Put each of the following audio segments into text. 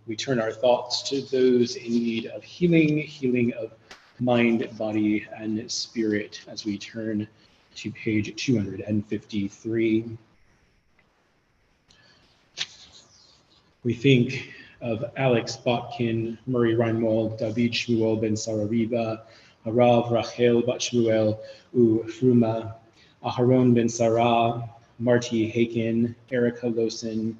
We turn our thoughts to those in need of healing of mind, body, and spirit as we turn to page 253. We think of Alex Botkin, Murray Reinwald, David Shmuel Ben Sarariba, Harav Rachel Bat Shmuel U Fruma, Aharon Ben Sarah, Marty Haken, Erica Lawson,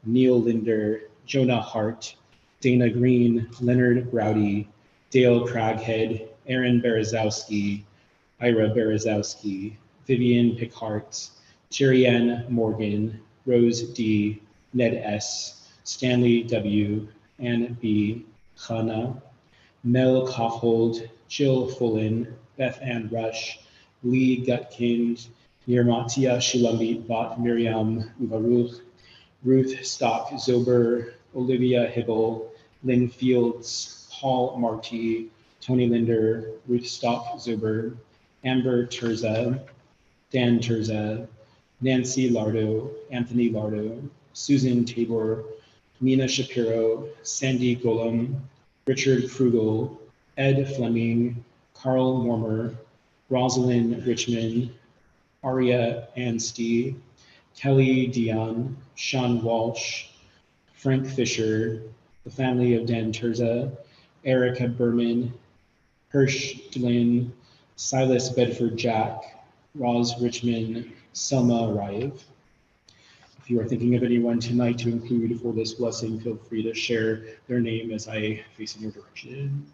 Neil Linder, Jonah Hart, Dana Green, Leonard Browdy, Dale Craghead, Aaron Berezowski, Ira Berezowski, Vivian Pickhart, Jerry Ann Morgan, Rose D, Ned S, Stanley W, Ann B, Chana, Mel Kaufhold, Jill Fullen, Beth Ann Rush, Lee Gutkind, Nirmatia Shulamit Bat Miriam Uvaruch, Ruth Stock Zober, Olivia Hibble, Lynn Fields, Paul Marty, Tony Linder, Ruth Stock Zober, Amber Terza, Dan Terza, Nancy Lardo, Anthony Lardo, Susan Tabor, Mina Shapiro, Sandy Golem, Richard Krugel, Ed Fleming, Carl Mormer, Rosalind Richmond, Aria Anstey, Kelly Dion, Sean Walsh, Frank Fisher, the family of Dan Terza, Erica Berman, Hirsch Glynn, Silas Bedford Jack, Roz Richmond, Selma Rive. If you are thinking of anyone tonight to include for this blessing, feel free to share their name as I face in your direction.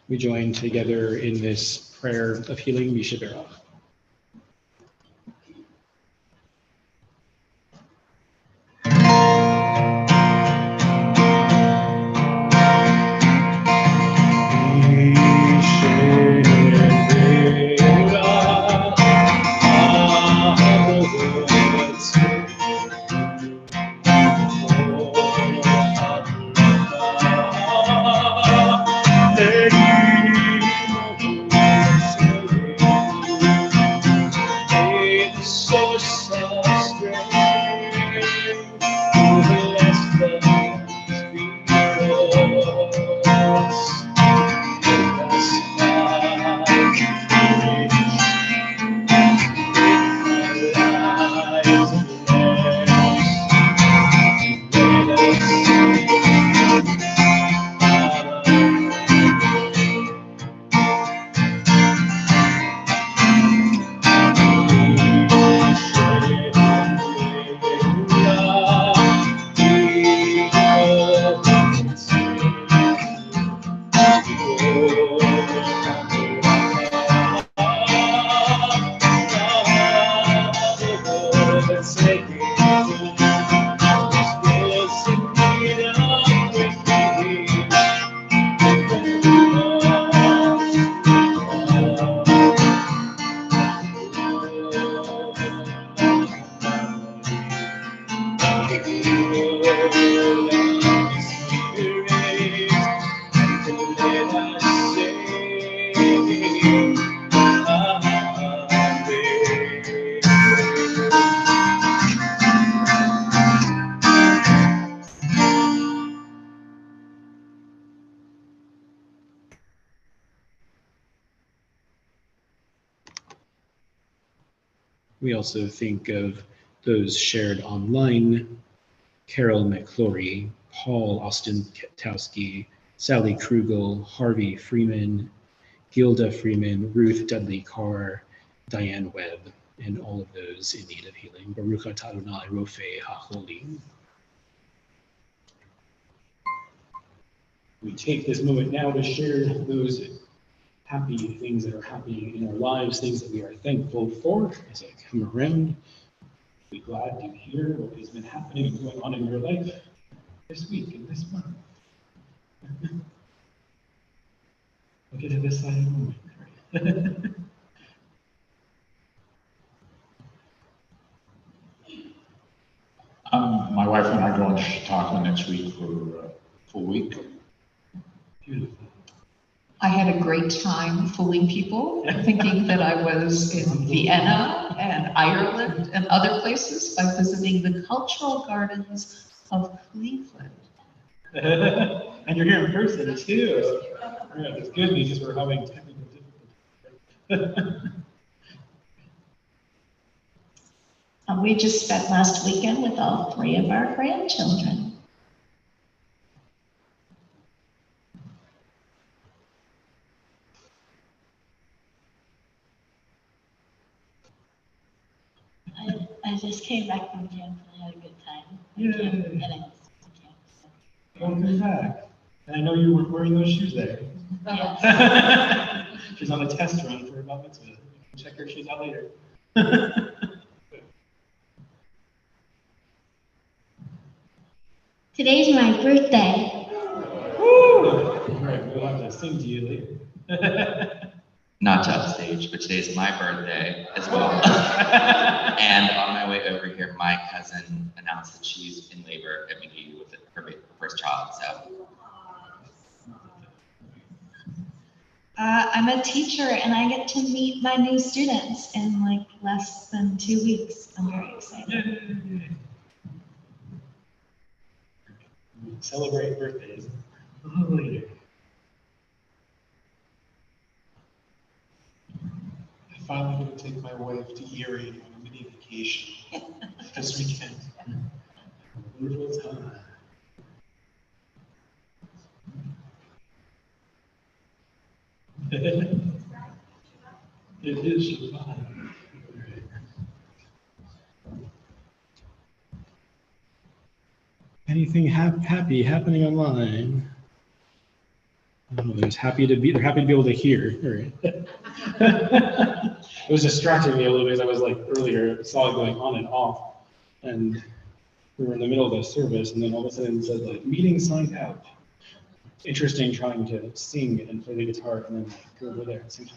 We join together in this prayer of healing, Mishabera. We also think of those shared online: Carol McClory, Paul Ostentowski, Sally Krugel, Harvey Freeman, Gilda Freeman, Ruth Dudley Carr, Diane Webb, and all of those in need of healing. Baruch atah Adonai Rofei HaCholim. We take this moment now to share those happy things that are happening in our lives, things that we are thankful for. As I come around, be glad to hear what has been happening and going on in your life this week and this month. I'll get to this side in a moment. My wife and I are going to Chautauqua next week for a full week. Beautiful. I had a great time fooling people, thinking that I was in Vienna and Ireland and other places by visiting the cultural gardens of Cleveland. And you're here in person too. Yeah, it's good because we're having technical difficulties. And we just spent last weekend with all 3 of our grandchildren. I just came back from camp and I had a good time. Yay. And I missed camp. So. Welcome back. And I know you were wearing those shoes there. Yes. She's on a test run for about mitzvah. Check her shoes out later. Today's my birthday. Woo! All right, we'll have to sing to you later. Not to upstage, but today's my birthday as well. And on my way over here, my cousin announced that she's in labor at McGee with her first child. So I'm a teacher and I get to meet my new students in like less than 2 weeks. I'm very excited. Celebrate birthdays later. I finally get to take my wife to Erie on a mini vacation this weekend. Wonderful time. It is Shabbat. Anything happy happening online? Oh, they're happy to be able to hear. All right. It was distracting me a little bit as I was like earlier, saw it going on and off, and we were in the middle of the service, and then all of a sudden it said like meeting signed out. Interesting trying to sing and play the guitar and then like go over there at the same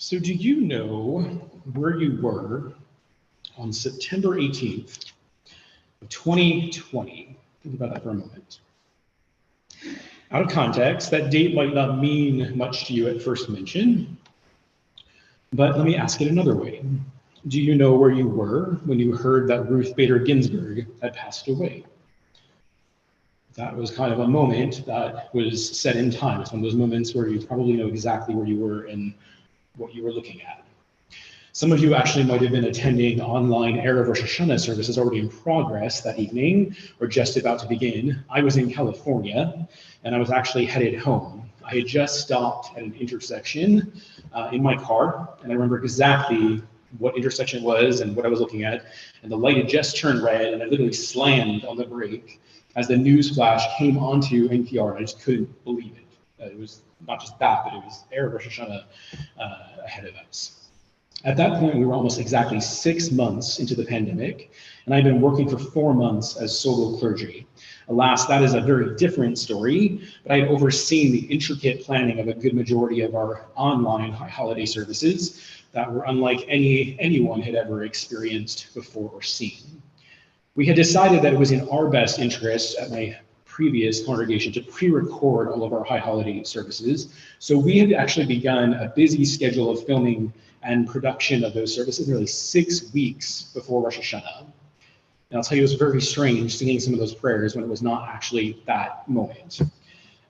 So do you know where you were on September 18th of 2020? Think about that for a moment. Out of context, that date might not mean much to you at first mention, but let me ask it another way. Do you know where you were when you heard that Ruth Bader Ginsburg had passed away? That was kind of a moment that was set in time. It's one of those moments where you probably know exactly where you were and what you were looking at. Some of you actually might have been attending online Erev Rosh Hashanah services already in progress that evening, or just about to begin. I was in California, and I was actually headed home. I had just stopped at an intersection in my car, and I remember exactly what intersection it was and what I was looking at, and the light had just turned red, and I literally slammed on the brake as the news flash came onto NPR, and I just couldn't believe it. It was not just that, but it was Erev Rosh Hashanah ahead of us. At that point, we were almost exactly 6 months into the pandemic, and I'd been working for 4 months as solo clergy. Alas, that is a very different story, but I had overseen the intricate planning of a good majority of our online holiday services that were unlike anyone had ever experienced before or seen. We had decided that it was in our best interest at my previous congregation to pre-record all of our high holiday services. So we had actually begun a busy schedule of filming and production of those services nearly 6 weeks before Rosh Hashanah. And I'll tell you, it was very strange singing some of those prayers when it was not actually that moment.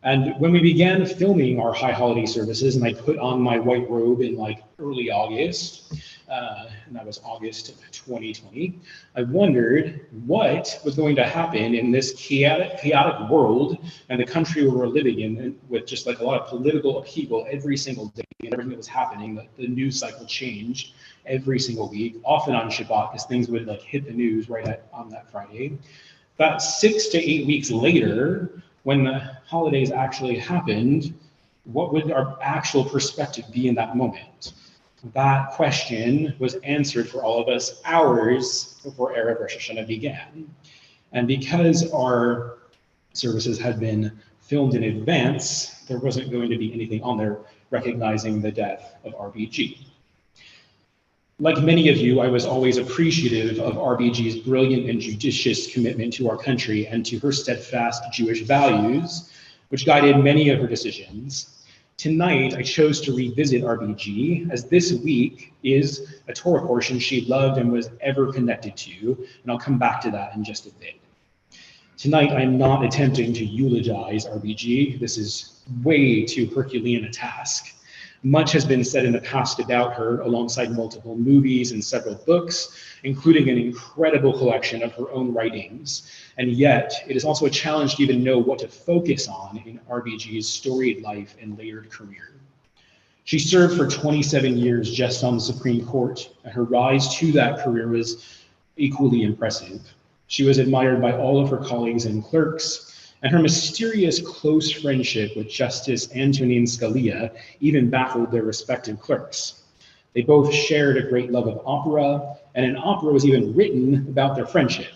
And when we began filming our high holiday services, and I put on my white robe in like early August, and that was August of 2020, I wondered what was going to happen in this chaotic world and the country we were living in, with just like a lot of political upheaval every single day and everything that was happening. The news cycle changed every single week, often on Shabbat, because things would like hit the news on that Friday. About 6 to 8 weeks later, when the holidays actually happened, what would our actual perspective be in that moment? That question was answered for all of us hours before Erev Rosh Hashanah began. And because our services had been filmed in advance, there wasn't going to be anything on there recognizing the death of RBG. Like many of you, I was always appreciative of RBG's brilliant and judicious commitment to our country and to her steadfast Jewish values, which guided many of her decisions. Tonight, I chose to revisit RBG, as this week is a Torah portion she loved and was ever connected to, and I'll come back to that in just a bit. Tonight, I'm not attempting to eulogize RBG. This is way too Herculean a task. Much has been said in the past about her, alongside multiple movies and several books, including an incredible collection of her own writings. And yet, it is also a challenge to even know what to focus on in RBG's storied life and layered career. She served for 27 years just on the Supreme Court, and her rise to that career was equally impressive. She was admired by all of her colleagues and clerks, and her mysterious close friendship with Justice Antonin Scalia even baffled their respective clerks. They both shared a great love of opera, and an opera was even written about their friendship.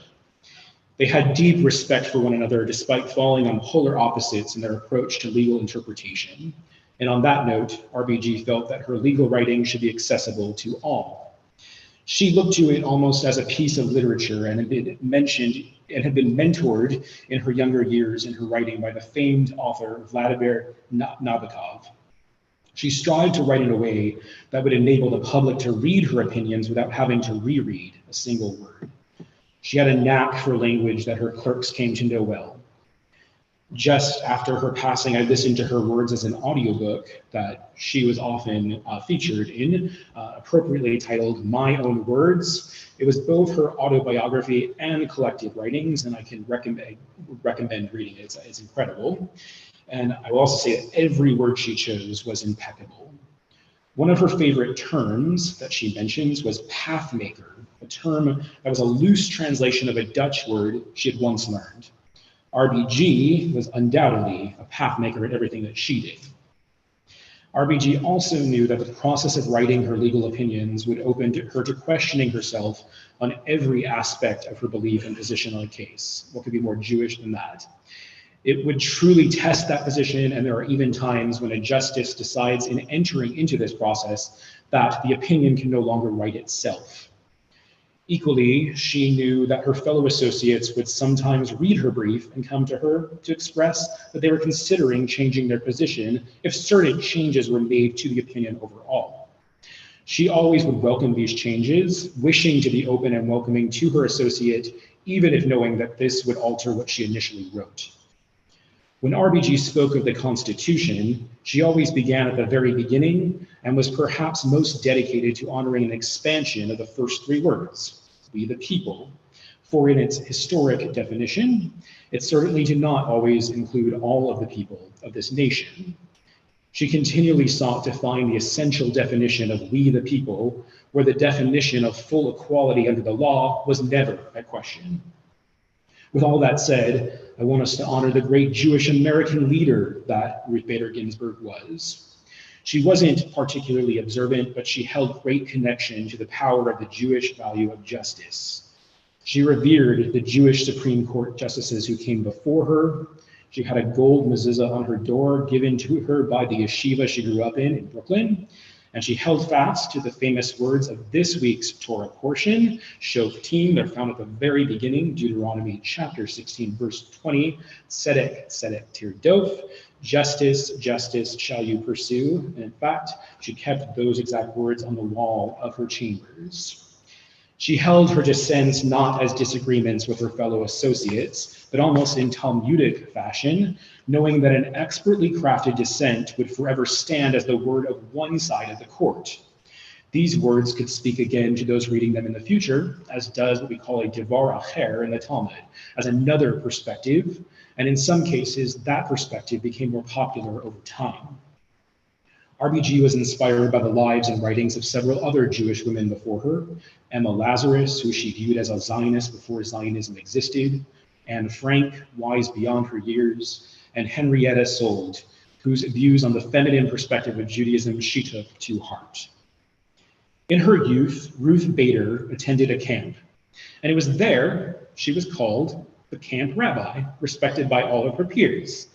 They had deep respect for one another despite falling on polar opposites in their approach to legal interpretation. And on that note, RBG felt that her legal writing should be accessible to all. She looked to it almost as a piece of literature and had been mentored in her younger years in her writing by the famed author Vladimir Nabokov. She strived to write in a way that would enable the public to read her opinions without having to reread a single word. She had a knack for language that her clerks came to know well. Just after her passing, I listened to her words as an audiobook that she was often featured in, appropriately titled My Own Words. It was both her autobiography and collective writings, and I can recommend reading it. It's incredible. And I will also say that every word she chose was impeccable. One of her favorite terms that she mentions was pathmaker, a term that was a loose translation of a Dutch word she had once learned. RBG was undoubtedly a pathmaker at everything that she did. RBG also knew that the process of writing her legal opinions would open her to questioning herself on every aspect of her belief and position on a case. What could be more Jewish than that? It would truly test that position, and there are even times when a justice decides in entering into this process that the opinion can no longer write itself. Equally, she knew that her fellow associates would sometimes read her brief and come to her to express that they were considering changing their position if certain changes were made to the opinion overall. She always would welcome these changes, wishing to be open and welcoming to her associate, even if knowing that this would alter what she initially wrote. When RBG spoke of the Constitution, she always began at the very beginning and was perhaps most dedicated to honoring an expansion of the first three words, "we the people," for in its historic definition, it certainly did not always include all of the people of this nation. She continually sought to find the essential definition of "we the people," where the definition of full equality under the law was never at question. With all that said, I want us to honor the great Jewish American leader that Ruth Bader Ginsburg was. She wasn't particularly observant, but she held great connection to the power of the Jewish value of justice. She revered the Jewish Supreme Court justices who came before her. She had a gold mezuzah on her door given to her by the yeshiva she grew up in Brooklyn. And she held fast to the famous words of this week's Torah portion, Shoftim. They're found at the very beginning, Deuteronomy chapter 16, verse 20, Tzedek, Tzedek tirdof, justice, justice shall you pursue. And in fact, she kept those exact words on the wall of her chambers. She held her dissents not as disagreements with her fellow associates, but almost in Talmudic fashion, knowing that an expertly crafted dissent would forever stand as the word of one side of the court. These words could speak again to those reading them in the future, as does what we call a devar acher in the Talmud, as another perspective, and in some cases, that perspective became more popular over time. RBG was inspired by the lives and writings of several other Jewish women before her, Emma Lazarus, who she viewed as a Zionist before Zionism existed, Anne Frank, wise beyond her years, and Henrietta Sold, whose views on the feminine perspective of Judaism she took to heart. In her youth, Ruth Bader attended a camp, and it was there she was called the camp rabbi, respected by all of her peers.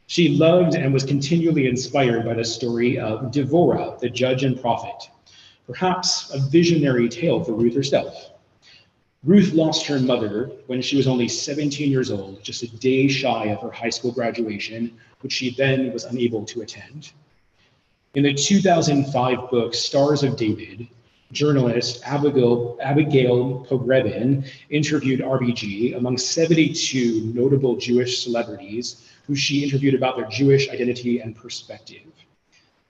She loved and was continually inspired by the story of Devorah, the judge and prophet, perhaps a visionary tale for Ruth herself. Ruth lost her mother when she was only 17 years old, just a day shy of her high school graduation, which she then was unable to attend. In the 2005 book, Stars of David, journalist Abigail Pogrebin interviewed RBG among 72 notable Jewish celebrities who she interviewed about their Jewish identity and perspective.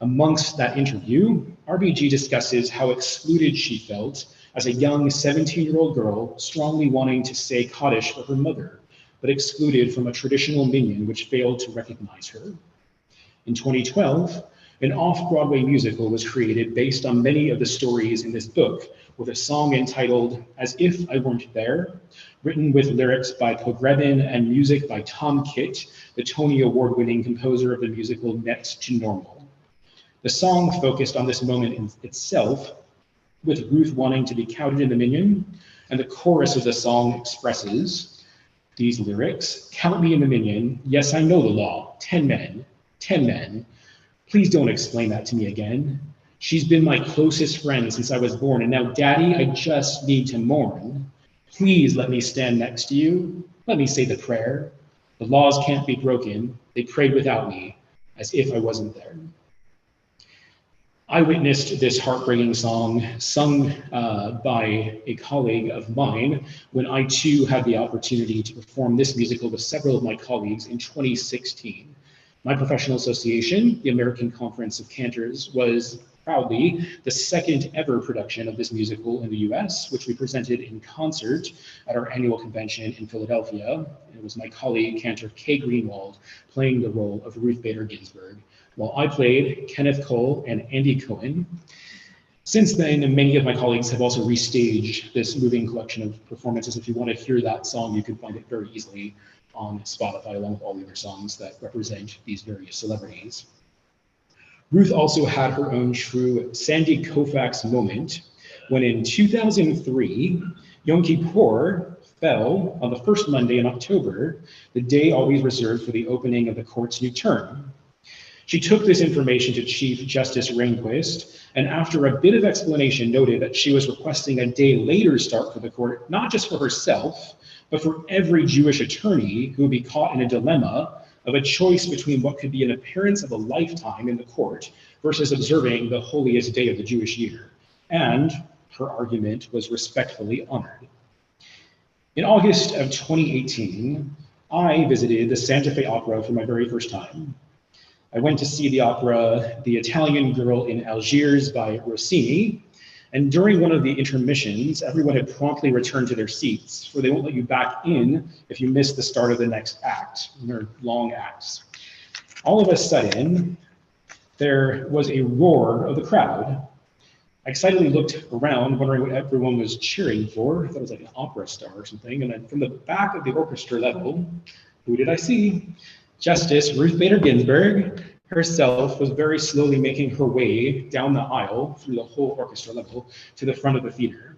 Amongst that interview, RBG discusses how excluded she felt as a young 17-year-old girl strongly wanting to say Kaddish for her mother, but excluded from a traditional minyan which failed to recognize her. In 2012, an off-Broadway musical was created based on many of the stories in this book, with a song entitled As If I Weren't There, written with lyrics by Pogrebin and music by Tom Kitt, the Tony Award-winning composer of the musical Next to Normal. The song focused on this moment in itself, with Ruth wanting to be counted in the minyan, and the chorus of the song expresses these lyrics: "Count me in the minyan, yes, I know the law, 10 men, 10 men. Please don't explain that to me again. She's been my closest friend since I was born, and now, Daddy, I just need to mourn. Please let me stand next to you. Let me say the prayer. The laws can't be broken. They prayed without me, as if I wasn't there." I witnessed this heartbreaking song sung by a colleague of mine when I too had the opportunity to perform this musical with several of my colleagues in 2016. My professional association, the American Conference of Cantors, was proudly the second ever production of this musical in the US, which we presented in concert at our annual convention in Philadelphia. It was my colleague, Cantor Kay Greenwald, playing the role of Ruth Bader Ginsburg, while I played Kenneth Cole and Andy Cohen. Since then, many of my colleagues have also restaged this moving collection of performances. If you want to hear that song, you can find it very easily on Spotify, along with all the other songs that represent these various celebrities. Ruth also had her own true Sandy Koufax moment when in 2003, Yom Kippur fell on the first Monday in October, the day always reserved for the opening of the court's new term. She took this information to Chief Justice Rehnquist, and after a bit of explanation noted that she was requesting a day later start for the court, not just for herself, but for every Jewish attorney who would be caught in a dilemma of a choice between what could be an appearance of a lifetime in the court versus observing the holiest day of the Jewish year. And her argument was respectfully honored. In August of 2018, I visited the Santa Fe Opera for my very first time. I went to see the opera The Italian Girl in Algiers by Rossini, and during one of the intermissions, everyone had promptly returned to their seats, for they won't let you back in if you miss the start of the next act. They're long acts. All of a sudden, there was a roar of the crowd. I excitedly looked around, wondering what everyone was cheering for. I thought it was like an opera star or something. And then from the back of the orchestra level, who did I see? Justice Ruth Bader Ginsburg herself was very slowly making her way down the aisle through the whole orchestra level to the front of the theater.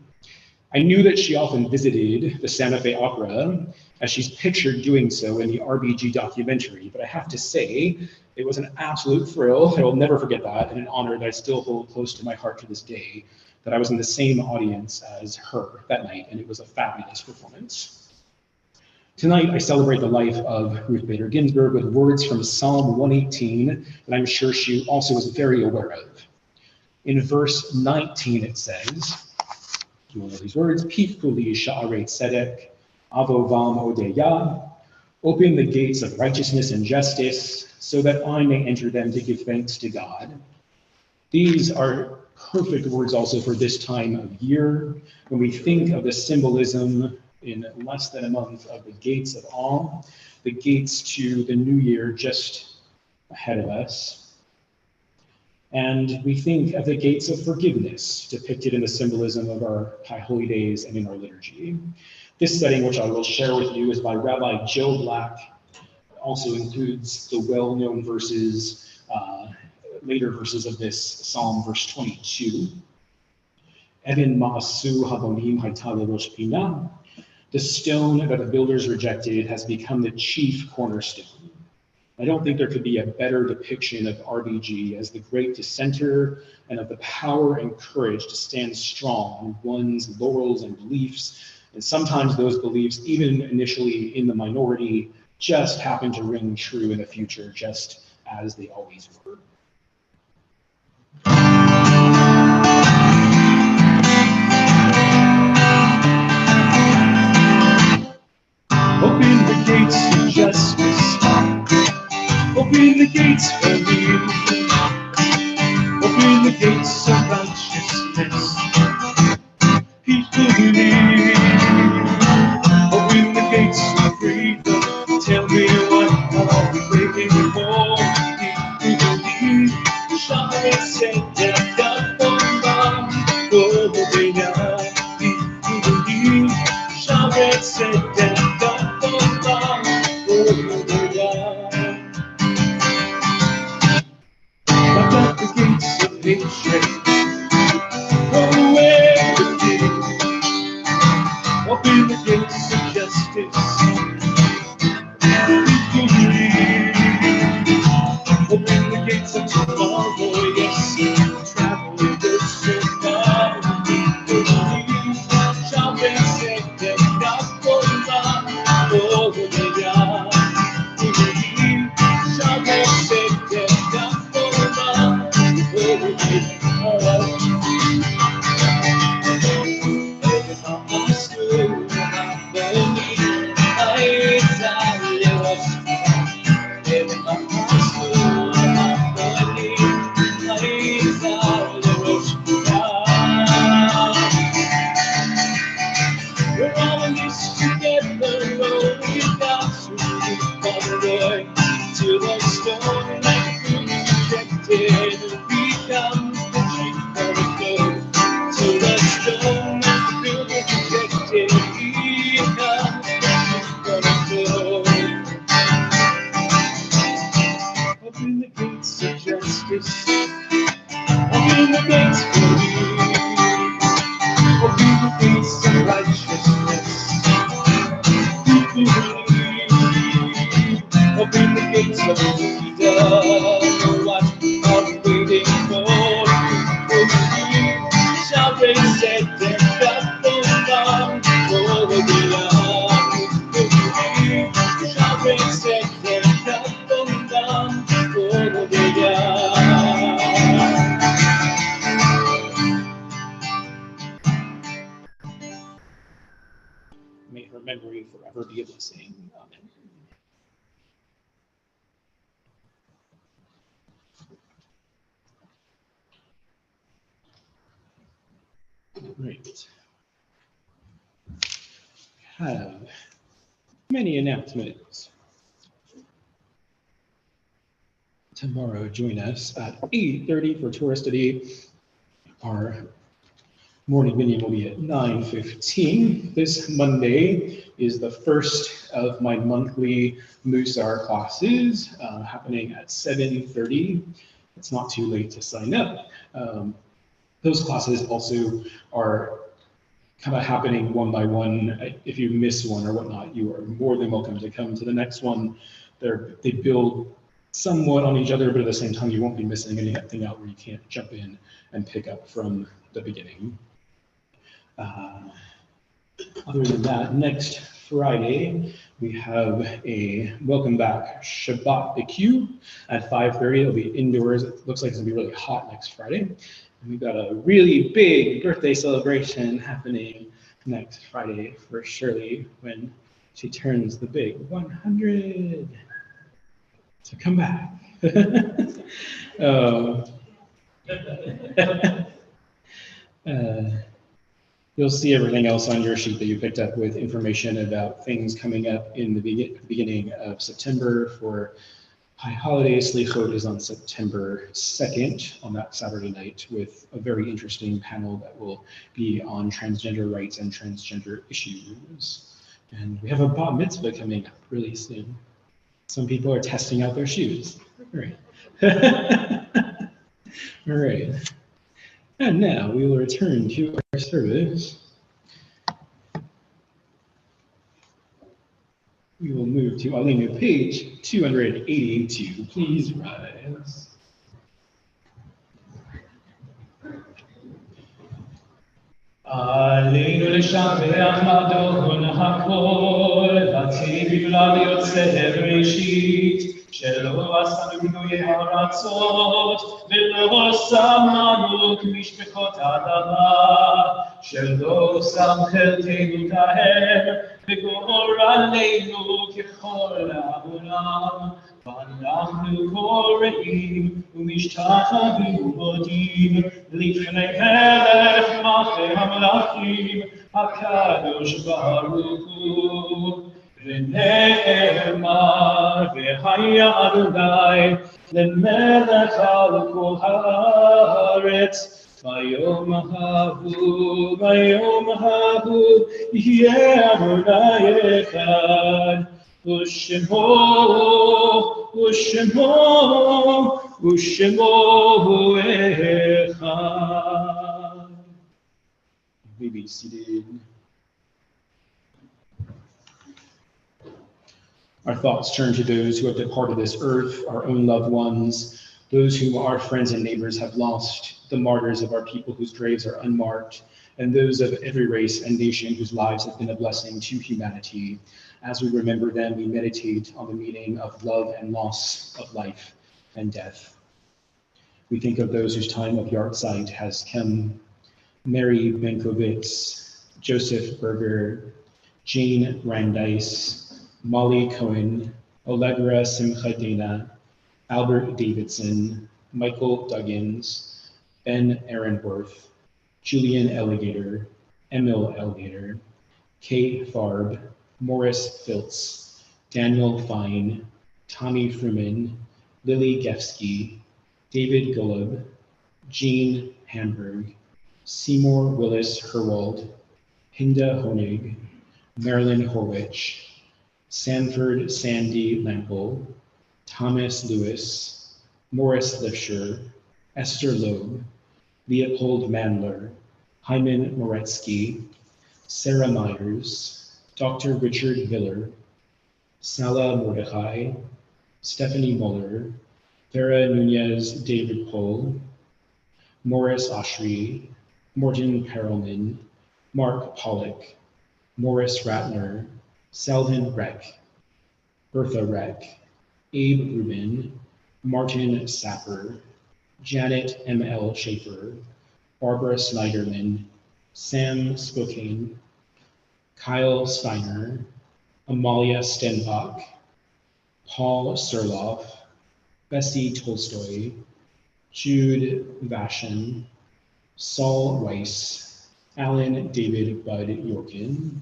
I knew that she often visited the Santa Fe Opera, as she's pictured doing so in the RBG documentary, but I have to say, it was an absolute thrill. I will never forget that, and an honor that I still hold close to my heart to this day, that I was in the same audience as her that night, and it was a fabulous performance. Tonight, I celebrate the life of Ruth Bader Ginsburg with words from Psalm 118 that I'm sure she also was very aware of. In verse 19, it says, you will know these words, Pif kuli sha'arei tzedek, avovam odeya, open the gates of righteousness and justice, so that I may enter them to give thanks to God. These are perfect words also for this time of year, when we think of the symbolism in less than a month of the gates of awe, the gates to the new year just ahead of us. And we think of the gates of forgiveness depicted in the symbolism of our High Holy Days and in our liturgy. This setting, which I will share with you, is by Rabbi Joe Black. It also includes the well-known verses, later verses of this Psalm, verse 22. Even ma'asu habonim hayta lerosh pinah. The stone that the builders rejected has become the chief cornerstone. I don't think there could be a better depiction of RBG as the great dissenter and of the power and courage to stand strong on one's laurels and beliefs. And sometimes those beliefs, even initially in the minority, just happen to ring true in the future, just as they always were. Open the gates to justice. Open the gates for me. Open the gates of righteousness. People believe. Open the gates of freedom. Tell me what are we waiting for? People believe. Shabbat said that God won't bomb. Oh, they are. People believe. Shabbat said that. Knock out the gates of hatred. Throw away the king. Open the gates of justice. Open the gates of tomorrow. Yes, travel in the survival. Shabbat said that God goes on. Oh, they are. Shabbat said that God goes on. Oh, they are. We're all in this together, oh, we've got to move forward to the stone that rejected becomes the chief cornerstone. To the stone that rejected becomes the chief cornerstone. Open the gates of justice. Open the gates for me. Open the gates of righteousness. memory forever be a blessing. Amen. Right. Have many announcements. Tomorrow, join us at 8:30 for Torah study. Our morning minyan will be at 9:15. This Monday is the first of my monthly Musar classes happening at 7:30. It's not too late to sign up. Those classes also are kind of happening one by one. If you miss one or whatnot, you are more than welcome to come to the next one. They build somewhat on each other, but at the same time, you won't be missing anything out where you can't jump in and pick up from the beginning. Other than that, next Friday, we have a welcome back Shabbat BQ at 5:30. It'll be indoors. It looks like it's gonna be really hot next Friday. And we've got a really big birthday celebration happening next Friday for Shirley when she turns the big 100. So come back. You'll see everything else on your sheet that you picked up with information about things coming up in the beginning of September for High Holiday. Slichot is on September 2nd on that Saturday night with a very interesting panel that will be on transgender rights and transgender issues. And we have a bat mitzvah coming up really soon. Some people are testing out their shoes. All right. All right. And now we will return to our service. We will move to Alinu, page 282. Please rise. עלינו לשבח לאדון הכל, הציווה ליוצא בראשית, שלא עשנו גילויי הרצות, ולא שמנו כמשפחות אדמה, שלא שם חלקנו טהר, וגורלנו ככל העולם. ואנחנו קוראים ומשתחווים ומודים לפני מלך מלכי המלכים הקדוש ברוך הוא. ונאמר והיה אדוני למלך על כל הארץ. ביום ההוא יהיה אדוני אחד. ושמו אחד. We be seated. Our thoughts turn to those who have departed this earth, our own loved ones, those whom our friends and neighbors have lost, the martyrs of our people whose graves are unmarked, and those of every race and nation whose lives have been a blessing to humanity. As we remember them, we meditate on the meaning of love and loss, of life and death. We think of those whose time of yahrzeit has come: Mary Benkovitz, Joseph Berger, Jane Brandeis, Molly Cohen, Allegra Simchadena, Albert Davidson, Michael Duggins, Ben Aaronworth, Julian Alligator, Emil Alligator, Kay Farb, Morris Filtz, Daniel Fine, Tommy Fruman, Lily Gefsky, David Gullub, Jean Hamburg, Seymour Willis Herwald, Hinda Honig, Marilyn Horwich, Sanford Sandy Lampel, Thomas Lewis, Morris Lifsher, Esther Loeb, Leopold Mandler, Hyman Moretsky, Sarah Myers, Dr. Richard Miller, Sala Mordechai, Stephanie Muller, Vera Nunez David Pohl, Morris Oshry, Morton Perelman, Mark Pollock, Morris Ratner, Selden Reck, Bertha Reck, Abe Rubin, Martin Sapper, Janet M.L. Schaefer, Barbara Snyderman, Sam Spokane, Kyle Steiner, Amalia Stenbach, Paul Serloff, Bessie Tolstoy, Jude Vashon, Saul Weiss, Alan David Bud Yorkin,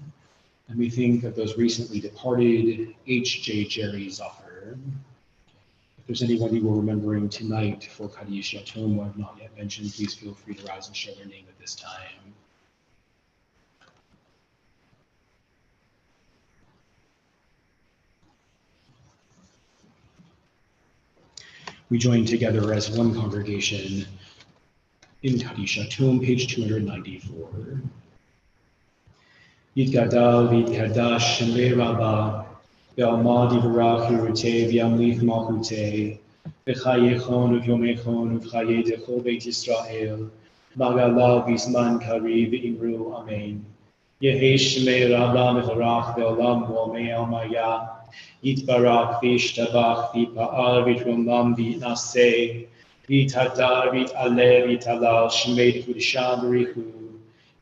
and we think of those recently departed H.J. Jerry Zoffer. If there's anyone you were remembering tonight for Kaddish Yatom who I've not yet mentioned, please feel free to rise and share their name at this time. We join together as one congregation in Kaddish Yatom, page 294. Yitgadal v'yitgadash Shemei Rabbah, ve'alma divrach yirutei v'yamlich malchutei, v'chayechon uv'yomechon uv'chayei dechol Beit Yisrael, magala v'zman kari v'imru amen. Yehi Shemei Rabbah mevarach ve'olam v'omei almaya, yitbarak v'yishtabach v'yipa'al v'yitromam v'yitnaseh, v'yitadar v'yitaleh v'yitalal Shemei d'Kudsham b'richu,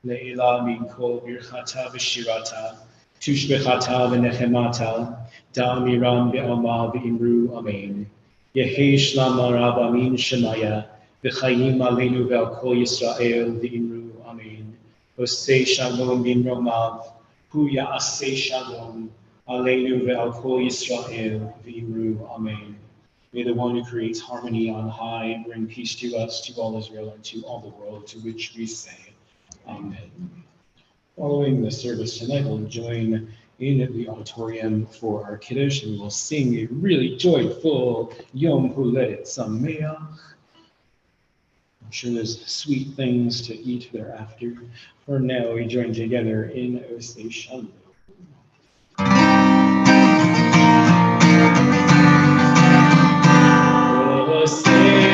Le'ila min kol birchata v'shirata, tushbechata v'nechemata, da'amiram be'alma v'imru amen. Yehi shlama rabba min shemaya, v'chayim aleinu ve'al kol Yisrael v'imru amen. Osei shalom bin romav, hu ya'aseh shalom, aleinu ve'al kol Yisrael v'imru amen. May the one who creates harmony on high bring peace to us, to all Israel, and to all the world, to which we say, Amen. Following the service tonight, we'll join in the auditorium for our Kiddush, and we'll sing a really joyful Yom Huledet Sameach. I'm sure there's sweet things to eat thereafter. For now, we join together in Osei Shalom. Osei